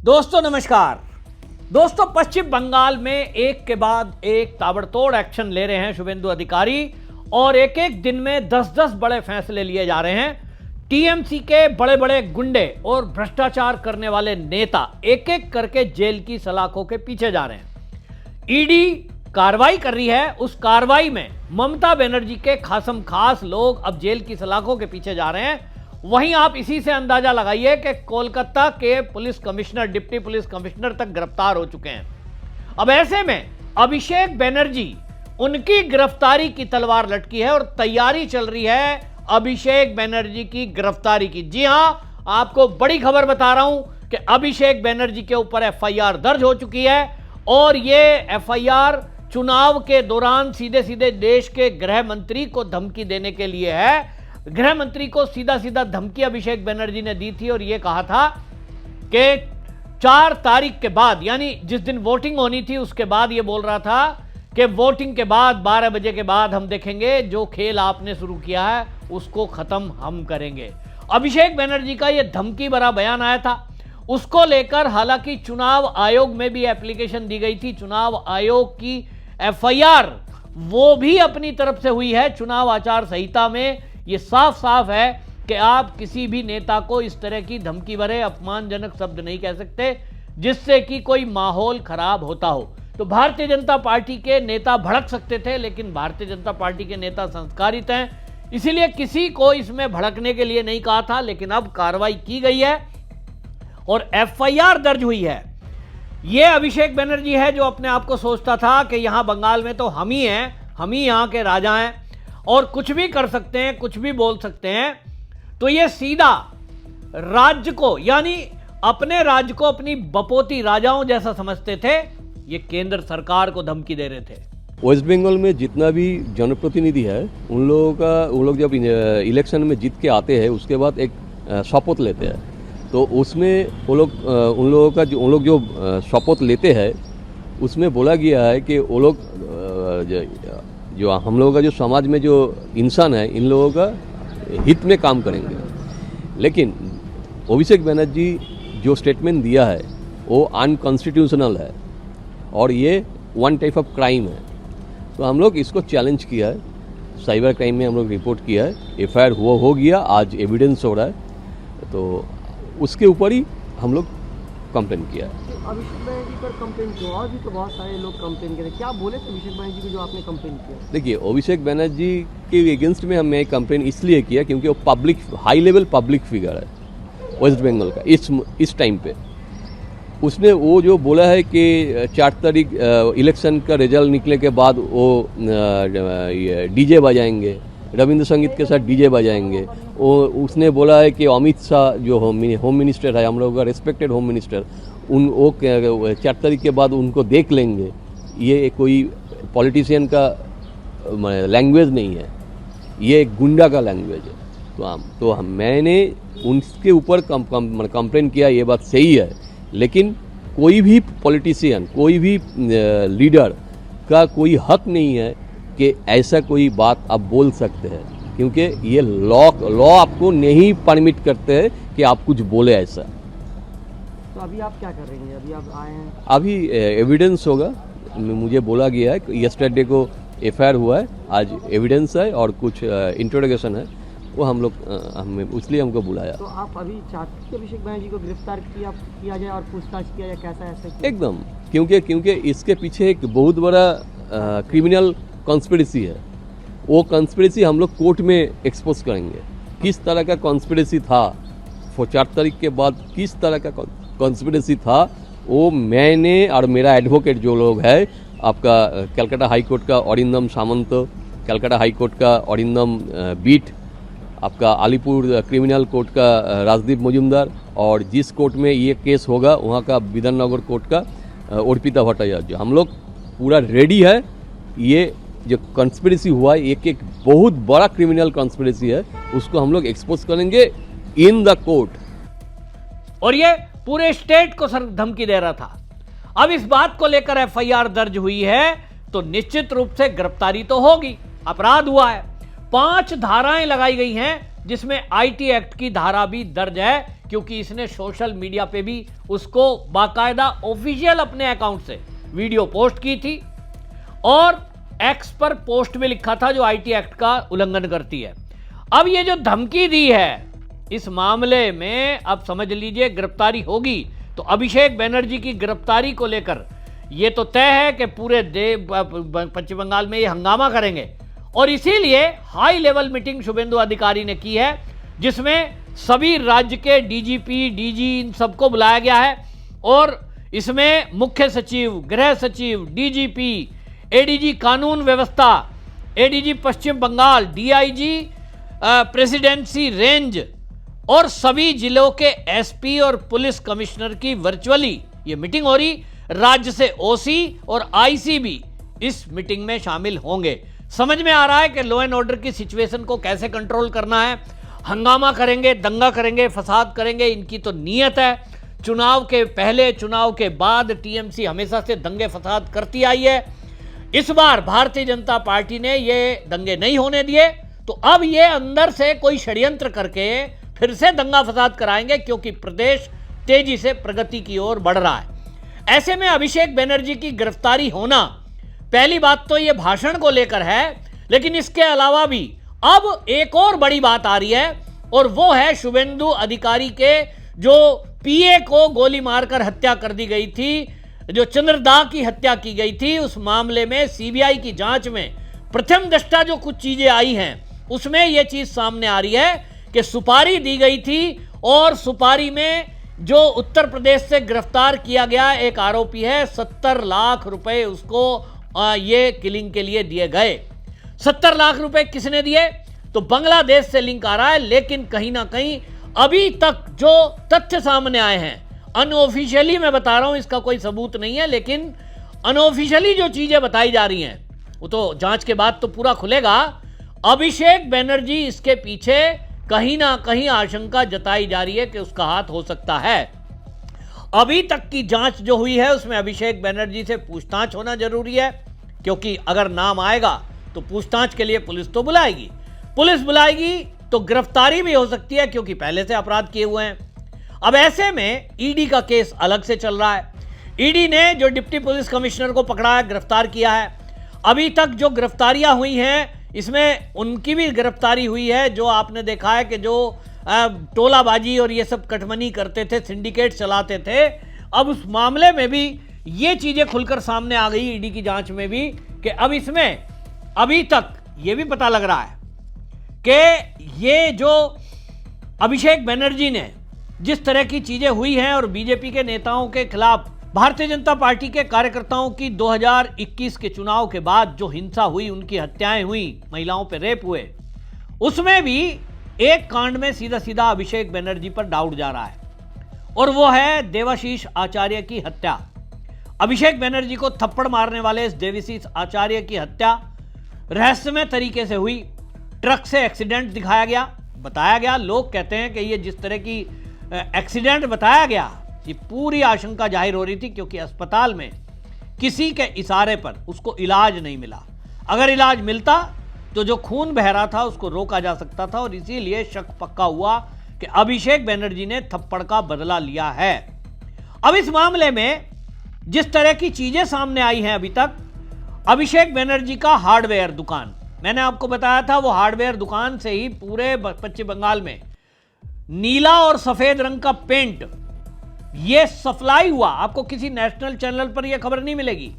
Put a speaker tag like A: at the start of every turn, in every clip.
A: दोस्तों नमस्कार। दोस्तों पश्चिम बंगाल में एक के बाद एक ताबड़तोड़ एक्शन ले रहे हैं शुभेंदु अधिकारी और एक एक दिन में 10-10 बड़े फैसले लिए जा रहे हैं। टीएमसी के बड़े बड़े गुंडे और भ्रष्टाचार करने वाले नेता एक एक करके जेल की सलाखों के पीछे जा रहे हैं। ईडी कार्रवाई कर रही है, उस कार्रवाई में ममता बनर्जी के खासम खास लोग अब जेल की सलाखों के पीछे जा रहे हैं। वहीं आप इसी से अंदाजा लगाइए कि कोलकाता के police commissioner, deputy police commissioner तक गिरफ्तार हो चुके हैं। अब ऐसे में अभिषेक बनर्जी, उनकी गिरफ्तारी की तलवार लटकी है और तैयारी चल रही है अभिषेक बनर्जी की गिरफ्तारी की। जी हां, आपको बड़ी खबर बता रहा हूं कि अभिषेक बनर्जी के ऊपर एफआईआर दर्ज हो चुकी है और यह एफआईआर चुनाव के दौरान सीधे सीधे देश के गृह मंत्री को धमकी देने के लिए है। गृह मंत्री को सीधा सीधा धमकी अभिषेक बनर्जी ने दी थी और यह कहा था कि 4 तारीख के बाद, यानी जिस दिन वोटिंग होनी थी उसके बाद, यह बोल रहा था कि वोटिंग के बाद 12 बजे के बाद हम देखेंगे, जो खेल आपने शुरू किया है उसको खत्म हम करेंगे। अभिषेक बनर्जी का यह धमकी भरा बयान आया था। उसको लेकर हालांकि चुनाव आयोग में भी एप्लीकेशन दी गई थी। चुनाव आयोग की एफआईआर वो भी अपनी तरफ से हुई है। चुनाव आचार संहिता में यह साफ साफ है कि आप किसी भी नेता को इस तरह की धमकी भरे अपमानजनक शब्द नहीं कह सकते जिससे कि कोई माहौल खराब होता हो। तो भारतीय जनता पार्टी के नेता भड़क सकते थे, लेकिन भारतीय जनता पार्टी के नेता संस्कारित हैं, इसीलिए किसी को इसमें भड़कने के लिए नहीं कहा था। लेकिन अब कार्रवाई की गई है और एफआईआर दर्ज हुई है। यह अभिषेक बनर्जी है जो अपने आप को सोचता था कि यहां बंगाल में तो हम ही हैं, हम ही यहां के राजा हैं और कुछ भी कर सकते हैं, कुछ भी बोल सकते हैं। तो ये सीधा राज्य को, यानी अपने राज्य को अपनी बपोती राजाओं जैसा समझते थे। ये केंद्र सरकार को धमकी दे रहे थे।
B: वेस्ट बंगाल में जितना भी जनप्रतिनिधि है उन लोग जब इलेक्शन में जीत के आते हैं उसके बाद एक शपथ लेते हैं। तो उसमें उन लोग जो शपथ लेते हैं उसमें बोला गया है कि वो लोग जो हम लोगों का जो समाज में जो इंसान है इन लोगों का हित में काम करेंगे। लेकिन अभिषेक बनर्जी जो स्टेटमेंट दिया है वो अनकॉन्स्टिट्यूशनल है और ये वन टाइप ऑफ क्राइम है। तो हम लोग इसको चैलेंज किया है, साइबर क्राइम में हम लोग रिपोर्ट किया है, एफआईआर हो गया, आज एविडेंस हो रहा है। तो उसके ऊपर ही हम लोग कंप्लेन किया है।
C: अभिषेक बनर्जी पर कंप्लेन किया और भी तो बहुत सारे लोग कंप्लेन कर रहे हैं। क्या बोले थे अभिषेक बनर्जी को जो आपने कंप्लेन किया?
B: देखिए, अभिषेक बनर्जी के अगेंस्ट में हमने कंप्लेन इसलिए किया क्योंकि वो public, high level public figure है वेस्ट बंगाल का इस टाइम पे। उसने वो जो बोला है कि 4 तारीख इलेक्शन का रिजल्ट निकले के बाद वो डीजे बजाएंगे, रविंद्र संगीत के साथ डीजे बजाएंगे। उसने बोला है कि अमित शाह जो होम मिनिस्टर है, हम लोगों का रेस्पेक्टेड होम मिनिस्टर, वो 4 तारीख के बाद उनको देख लेंगे। ये कोई पॉलिटिशियन का लैंग्वेज नहीं है, ये एक गुंडा का लैंग्वेज है। तो मैंने उनके ऊपर कंप्लेन किया, ये बात सही है। लेकिन कोई भी पॉलिटिशियन, कोई भी लीडर का कोई हक नहीं है कि ऐसा कोई बात आप बोल सकते हैं, क्योंकि ये लॉ आपको नहीं परमिट करते हैं कि आप कुछ बोले ऐसा।
C: तो अभी आप क्या कर रहे हैं? अभी आप आए हैं?
B: अभी एविडेंस होगा, मुझे बोला गया है। यस्टरडे को एफआईआर हुआ है, आज एविडेंस है और कुछ इंट्रोगेशन है, वो हम लोग इसलिए हमको बुलाया।
C: तो आप अभी चाहते हैं कि अभिषेक बनर्जी को गिरफ्तार किया जाए और पूछताछ किया जाए, कैसा ऐसा?
B: एकदम, क्योंकि इसके पीछे एक बहुत बड़ा क्रिमिनल कॉन्स्पिरेसी है। वो कॉन्स्पिरेसी हम लोग कोर्ट में एक्सपोज करेंगे, किस तरह का कॉन्स्पिरेसी था, 4 तारीख के बाद किस तरह का कॉन्स्पिरेसी था। वो मैंने और मेरा एडवोकेट जो लोग है, आपका कलकत्ता हाई कोर्ट का अरिंदम सामंत, कलकत्ता हाई कोर्ट का अरिंदम बीट, आपका अलीपुर क्रिमिनल कोर्ट का राजदीप मजुमदार, और जिस कोर्ट में ये केस होगा वहाँ का विधाननगर कोर्ट का अर्पिता भट्टाचार्य, हम लोग पूरा रेडी है। ये जो कॉन्स्पिरेसी हुआ है, एक बहुत बड़ा क्रिमिनल कॉन्स्पिरेसी है, उसको हम लोग एक्सपोज करेंगे इन द कोर्ट।
A: और ये पूरे स्टेट को सर धमकी दे रहा था। अब इस बात को लेकर एफआईआर दर्ज हुई है तो निश्चित रूप से गिरफ्तारी तो होगी, अपराध हुआ है। 5 धाराएं लगाई गई हैं जिसमें आईटी एक्ट की धारा भी दर्ज है क्योंकि इसने सोशल मीडिया पे भी उसको बाकायदा ऑफिशियल अपने अकाउंट से वीडियो पोस्ट की थी और एक्स पर पोस्ट में लिखा था जो आईटी एक्ट का उल्लंघन करती है। अब ये जो धमकी दी है इस मामले में, अब समझ लीजिए गिरफ्तारी होगी तो अभिषेक बनर्जी की गिरफ्तारी को लेकर ये तो तय है कि पूरे पश्चिम बंगाल में ये हंगामा करेंगे और इसीलिए हाई लेवल मीटिंग शुभेंदु अधिकारी ने की है जिसमें सभी राज्य के डीजीपी, डीजी इन सबको बुलाया गया है और इसमें मुख्य सचिव, गृह सचिव, डीजीपी, एडीजी कानून व्यवस्था, एडीजी पश्चिम बंगाल, डीआईजी प्रेसिडेंसी रेंज और सभी जिलों के एसपी और पुलिस कमिश्नर की वर्चुअली ये मीटिंग हो रही। राज्य से ओसी और आईसी भी इस मीटिंग में शामिल होंगे। समझ में आ रहा है कि लॉ एंड ऑर्डर की सिचुएशन को कैसे कंट्रोल करना है। हंगामा करेंगे, दंगा करेंगे, फसाद करेंगे, इनकी तो नीयत है। चुनाव के पहले, चुनाव के बाद टीएमसी हमेशा से दंगे फसाद करती आई है। इस बार भारतीय जनता पार्टी ने ये दंगे नहीं होने दिए तो अब ये अंदर से कोई षड्यंत्र करके फिर से दंगा फसाद कराएंगे क्योंकि प्रदेश तेजी से प्रगति की ओर बढ़ रहा है। ऐसे में अभिषेक बनर्जी की गिरफ्तारी होना, पहली बात तो ये भाषण को लेकर है, लेकिन इसके अलावा भी अब एक और बड़ी बात आ रही है और वो है शुभेंदु अधिकारी के जो पीए को गोली मारकर हत्या कर दी गई थी, जो चंद्रदा की हत्या की गई थी, उस मामले में सीबीआई की जांच में प्रथम दृष्टया जो कुछ चीजें आई हैं उसमें यह चीज सामने आ रही है कि सुपारी दी गई थी और सुपारी में जो उत्तर प्रदेश से गिरफ्तार किया गया एक आरोपी है, 70 लाख रुपए उसको ये किलिंग के लिए दिए गए। 70 लाख रुपए किसने दिए? तो बांग्लादेश से लिंक आ रहा है, लेकिन कहीं ना कहीं अभी तक जो तथ्य सामने आए हैं, अनऑफिशियली मैं बता रहा हूं, इसका कोई सबूत नहीं है, लेकिन अनऑफिशियली जो चीजें बताई जा रही हैं वो तो जांच के बाद तो पूरा खुलेगा। अभिषेक बनर्जी इसके पीछे कहीं ना कहीं आशंका जताई जा रही है कि उसका हाथ हो सकता है। अभी तक की जांच जो हुई है उसमें अभिषेक बनर्जी से पूछताछ होना जरूरी है क्योंकि अगर नाम आएगा तो पूछताछ के लिए पुलिस तो बुलाएगी, पुलिस बुलाएगी तो गिरफ्तारी भी हो सकती है क्योंकि पहले से अपराध किए हुए हैं। अब ऐसे में ईडी का केस अलग से चल रहा है। ईडी ने जो डिप्टी पुलिस कमिश्नर को पकड़ा है, गिरफ्तार किया है। अभी तक जो गिरफ्तारियां हुई हैं इसमें उनकी भी गिरफ्तारी हुई है जो आपने देखा है कि जो टोलाबाजी और ये सब कटमनी करते थे, सिंडिकेट चलाते थे। अब उस मामले में भी ये चीजें खुलकर सामने आ गई ईडी की जांच में भी कि अब इसमें अभी तक ये भी पता लग रहा है कि ये जो अभिषेक बनर्जी ने जिस तरह की चीजें हुई हैं और बीजेपी के नेताओं के खिलाफ भारतीय जनता पार्टी के कार्यकर्ताओं की 2021 के चुनाव के बाद जो हिंसा हुई, उनकी हत्याएं हुई, महिलाओं पर रेप हुए, उसमें भी एक कांड में सीधा सीधा अभिषेक बनर्जी पर डाउट जा रहा है और वो है देवाशीष आचार्य की हत्या। अभिषेक बनर्जी को थप्पड़ मारने वाले इस देवाशीष आचार्य की हत्या रहस्यमय तरीके से हुई। ट्रक से एक्सीडेंट दिखाया गया, बताया गया। लोग कहते हैं कि ये जिस तरह की एक्सीडेंट बताया गया, ये पूरी आशंका जाहिर हो रही थी क्योंकि अस्पताल में किसी के इशारे पर उसको इलाज नहीं मिला। अगर इलाज मिलता तो जो खून बह रहा था उसको रोका जा सकता था और इसीलिए शक पक्का हुआ कि अभिषेक बनर्जी ने थप्पड़ का बदला लिया है। अब इस मामले में जिस तरह की चीजें सामने आई हैं अभी तक, अभिषेक बनर्जी का हार्डवेयर दुकान, मैंने आपको बताया था, वो हार्डवेयर दुकान से ही पूरे पश्चिम बंगाल में नीला और सफेद रंग का पेंट ये सप्लाई हुआ। आपको किसी नेशनल चैनल पर यह खबर नहीं मिलेगी,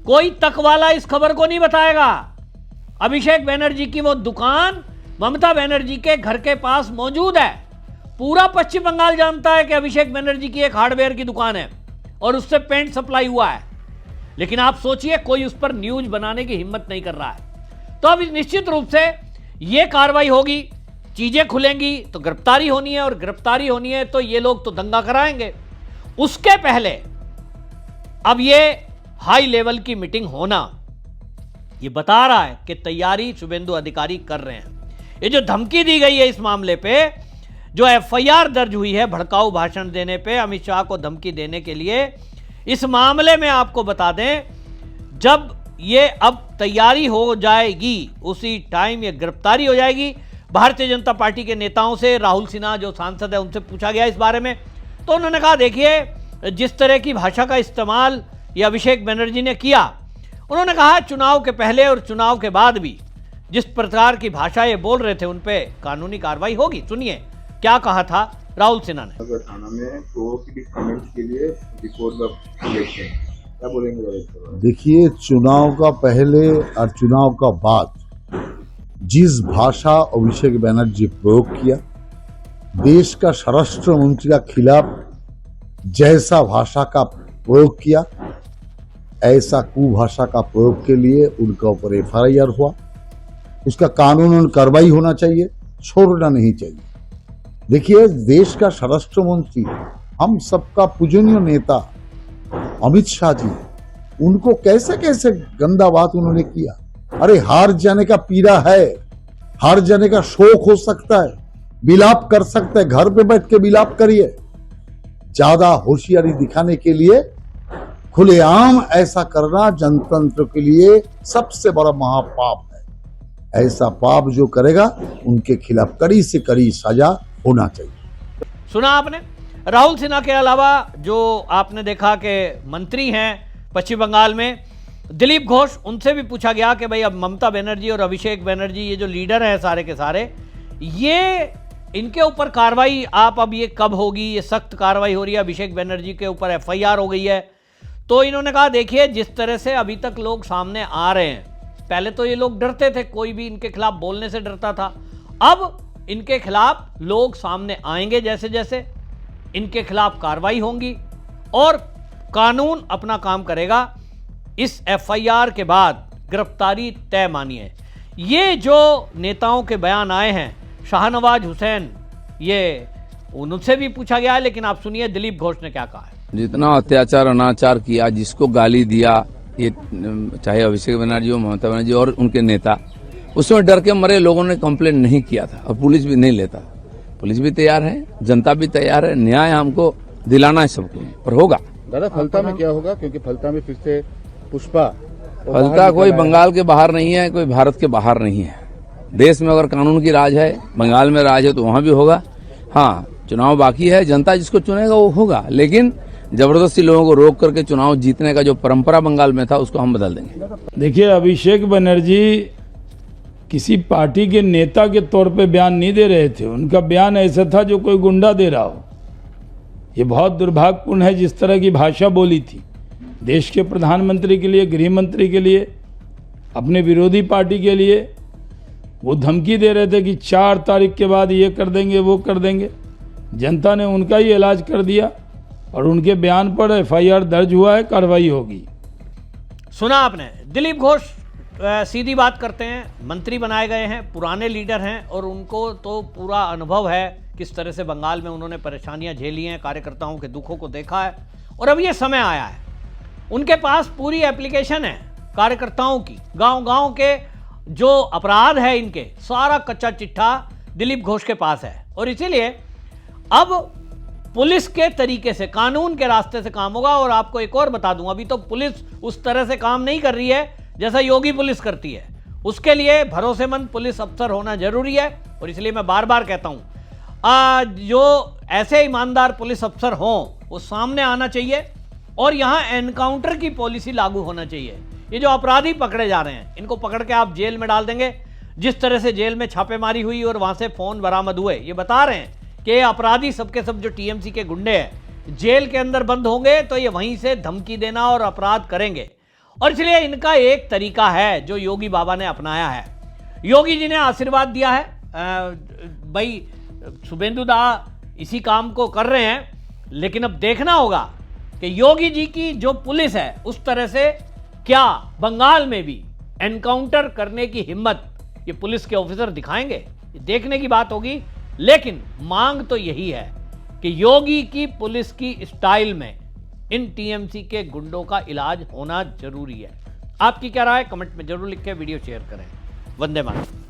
A: कोई तक वाला इस खबर को नहीं बताएगा। अभिषेक बनर्जी की वो दुकान ममता बनर्जी के घर के पास मौजूद है। पूरा पश्चिम बंगाल जानता है कि अभिषेक बनर्जी की एक हार्डवेयर की दुकान है और उससे पेंट सप्लाई हुआ है, लेकिन आप सोचिए कोई उस पर न्यूज बनाने की हिम्मत नहीं कर रहा है। तो अब निश्चित रूप से यह कार्रवाई होगी, चीजें खुलेंगी तो गिरफ्तारी होनी है और गिरफ्तारी होनी है तो ये लोग तो दंगा कराएंगे। उसके पहले अब ये हाई लेवल की मीटिंग होना ये बता रहा है कि तैयारी शुभेंदु अधिकारी कर रहे हैं। ये जो धमकी दी गई है इस मामले पे, जो एफआईआर दर्ज हुई है भड़काऊ भाषण देने पे, अमित शाह को धमकी देने के लिए, इस मामले में आपको बता दें जब ये अब तैयारी हो जाएगी उसी टाइम ये गिरफ्तारी हो जाएगी। भारतीय जनता पार्टी के नेताओं से, राहुल सिन्हा जो सांसद है उनसे पूछा गया इस बारे में, तो उन्होंने कहा देखिए जिस तरह की भाषा का इस्तेमाल ये अभिषेक बनर्जी ने किया, उन्होंने कहा चुनाव के पहले और चुनाव के बाद भी जिस प्रकार की भाषा ये बोल रहे थे उन पे कानूनी कार्रवाई होगी। सुनिए क्या कहा था राहुल सिन्हा ने।
D: अगर थाना में तो कमेंट्स के लिए रिपोर्ट का इलेक्शन क्या बोलेंगे?
E: देखिए, चुनाव का पहले और चुनाव का बाद जिस भाषा अभिषेक बनर्जी प्रयोग किया, देश का स्वराष्ट्र मंत्री के खिलाफ जैसा भाषा का प्रयोग किया, ऐसा कुभाषा का प्रयोग के लिए उनका ऊपर एफआईआर हुआ। उसका कानूनन कार्रवाई होना चाहिए, छोड़ना नहीं चाहिए। देखिए, देश का स्वराष्ट्र मंत्री, हम सबका पूजनीय नेता अमित शाह जी, उनको कैसे कैसे गंदा बात उन्होंने किया। अरे हार जाने का पीड़ा है, हार जाने का शोक हो सकता है, विलाप कर सकते हैं, घर पे बैठ के विलाप करिए। ज्यादा होशियारी दिखाने के लिए खुलेआम ऐसा करना जनतंत्र के लिए सबसे बड़ा महापाप है। ऐसा पाप जो करेगा उनके खिलाफ कड़ी से कड़ी सजा होना चाहिए।
A: सुना आपने। राहुल सिन्हा के अलावा जो आपने देखा कि मंत्री हैं पश्चिम बंगाल में दिलीप घोष, उनसे भी पूछा गया कि भाई अब ममता बनर्जी और अभिषेक बनर्जी ये जो लीडर हैं सारे के सारे, ये इनके ऊपर कार्रवाई आप अब ये कब होगी? ये सख्त कार्रवाई हो रही है, अभिषेक बनर्जी के ऊपर एफआईआर हो गई है। तो इन्होंने कहा देखिए जिस तरह से अभी तक लोग सामने आ रहे हैं, पहले तो ये लोग डरते थे, कोई भी इनके खिलाफ बोलने से डरता था, अब इनके खिलाफ लोग सामने आएंगे, जैसे जैसे इनके खिलाफ कार्रवाई होंगी और कानून अपना काम करेगा। इस एफआईआर के बाद गिरफ्तारी तय मानिए। ये जो नेताओं के बयान आए हैं, शाहनवाज हुसैन, ये उनसे भी पूछा गया है, लेकिन आप सुनिए दिलीप घोष ने क्या कहा है।
F: जितना अत्याचार अनाचार किया, जिसको गाली दिया, ये चाहे अभिषेक बनर्जी हो, ममता बनर्जी और उनके नेता, उसमें डर के मरे लोगों ने कंप्लेंट नहीं किया था और पुलिस भी नहीं लेता। पुलिस भी तैयार है, जनता भी तैयार है, न्याय हमको दिलाना है सबको, पर होगा।
D: दादा फलता में क्या होगा? क्योंकि फलता में फिर से पुष्पा,
F: फलता कोई बंगाल के बाहर नहीं है, कोई भारत के बाहर नहीं है। देश में अगर कानून की राज है, बंगाल में राज है, तो वहां भी होगा। हाँ, चुनाव बाकी है, जनता जिसको चुनेगा वो होगा, लेकिन जबरदस्ती लोगों को रोक करके चुनाव जीतने का जो परंपरा बंगाल में था उसको हम बदल देंगे।
G: देखिए, अभिषेक बनर्जी किसी पार्टी के नेता के तौर पे बयान नहीं दे रहे थे। उनका बयान ऐसा था जो कोई गुंडा दे रहा हो। ये बहुत दुर्भाग्यपूर्ण है जिस तरह की भाषा बोली थी। देश के प्रधानमंत्री के लिए, गृह मंत्री के लिए, अपने विरोधी पार्टी के लिए वो धमकी दे रहे थे कि 4 तारीख के बाद ये कर देंगे, वो कर देंगे। जनता ने उनका ही इलाज कर दिया और उनके बयान पर एफआईआर दर्ज हुआ है, कार्रवाई होगी।
A: सुना आपने। दिलीप घोष सीधी बात करते हैं, मंत्री बनाए गए हैं, पुराने लीडर हैं और उनको तो पूरा अनुभव है किस तरह से बंगाल में उन्होंने परेशानियां झेली हैं, कार्यकर्ताओं के दुखों को देखा है और अब ये समय आया है। उनके पास पूरी एप्लीकेशन है कार्यकर्ताओं की, गांव-गांव के जो अपराध है इनके, सारा कच्चा चिट्ठा दिलीप घोष के पास है और इसीलिए अब पुलिस के तरीके से, कानून के रास्ते से काम होगा। और आपको एक और बता दूं, अभी तो पुलिस उस तरह से काम नहीं कर रही है जैसा योगी पुलिस करती है। उसके लिए भरोसेमंद पुलिस अफसर होना जरूरी है और इसलिए मैं बार बार कहता हूं जो ऐसे ईमानदार पुलिस अफसर हों वो सामने आना चाहिए और यहां एनकाउंटर की पॉलिसी लागू होना चाहिए। ये जो अपराधी पकड़े जा रहे हैं, इनको पकड़ के आप जेल में डाल देंगे। जिस तरह से जेल में छापेमारी हुई और वहां से फोन बरामद हुए, ये बता रहे हैं कि अपराधी सबके सब जो टीएमसी के गुंडे हैं जेल के अंदर बंद होंगे तो ये वहीं से धमकी देना और अपराध करेंगे। और इसलिए इनका एक तरीका है जो योगी बाबा ने अपनाया है। योगी जी ने आशीर्वाद दिया है, भाई शुभेंदु दा इसी काम को कर रहे हैं, लेकिन अब देखना होगा कि योगी जी की जो पुलिस है उस तरह से क्या बंगाल में भी एनकाउंटर करने की हिम्मत ये पुलिस के ऑफिसर दिखाएंगे, ये देखने की बात होगी। लेकिन मांग तो यही है कि योगी की पुलिस की स्टाइल में इन टीएमसी के गुंडों का इलाज होना जरूरी है। आपकी क्या राय, कमेंट में जरूर लिखें, वीडियो शेयर करें। वंदे मातरम।